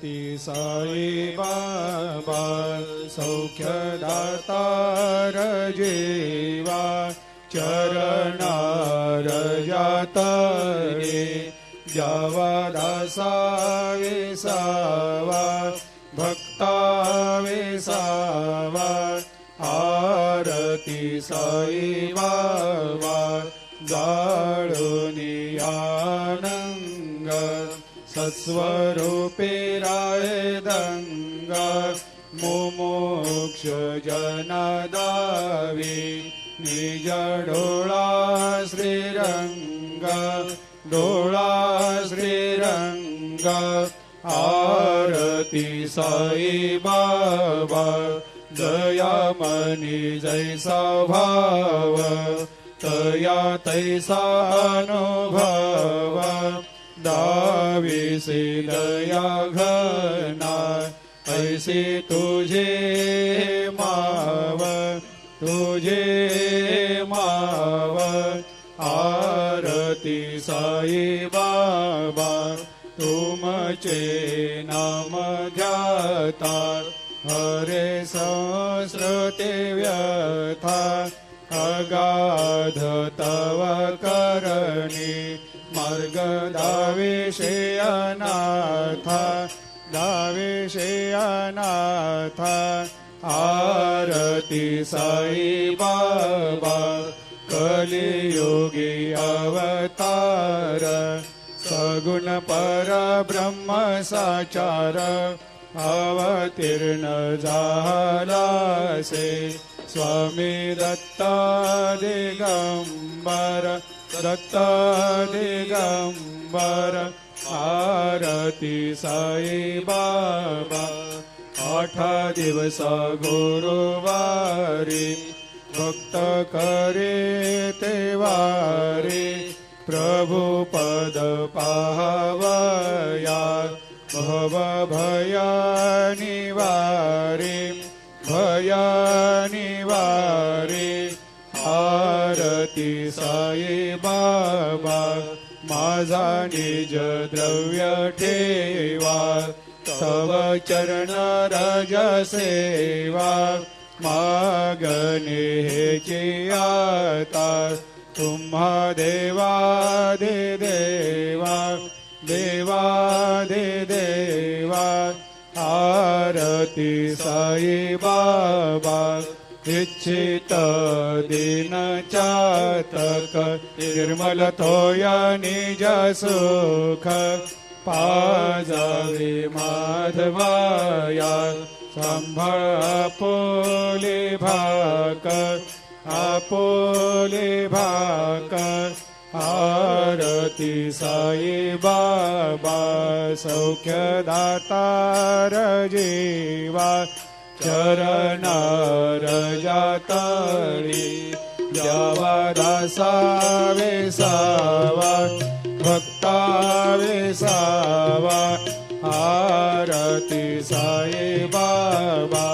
ती साई बाबा सौख्यदातार जीवा चरणार जातरे जावा दासा विसावा भक्ता विसावा आरती साई बाबा जाळूनी आनंग सत्स्वरूपे राय दंग मुमुक्ष जनदावी निज डोळा श्रीरंग डोळा श्रीरंग आरती साई बाबा दयामनी जैसा भाव तया तैसा अनुभव दाविसे दया घना ऐसे तुझे माव तुझे माव आरती साई बाबा तुमचे नाम ध्याता हरे संस्कृते व्यथा अगाध तव करणी मार्ग दाविषे अनाथा दाविषे अनाथा आरती साई बाबा कलियुगी अवतार सगुण परब्रह्म साचार अवतीर्ण झालासे स्वामी दत्ता दिगंबर दत्ता दिगंबर आरती साई बाबा 8 दिवस गुरुवारी भक्त करे तेवारी प्रभु पद पाहवया भव भया निवारी भया निवारी आरती साई बाबा माझा निज द्रव्य ठेवा तव चरण रज सेवा मागणे हेची आता तुम्हा देवादि देवा देवादि देवा आरती साई बाबा इच्छित दिन चातक निर्मल थोया निज सुख पाजावे माधवाया सांभाळ आपोले भाक आरती साई बाबा सौख्यदातार जीवा चरणार जातळी द्यावा दासा विसावा भक्ता विसावा आरती साई बाबा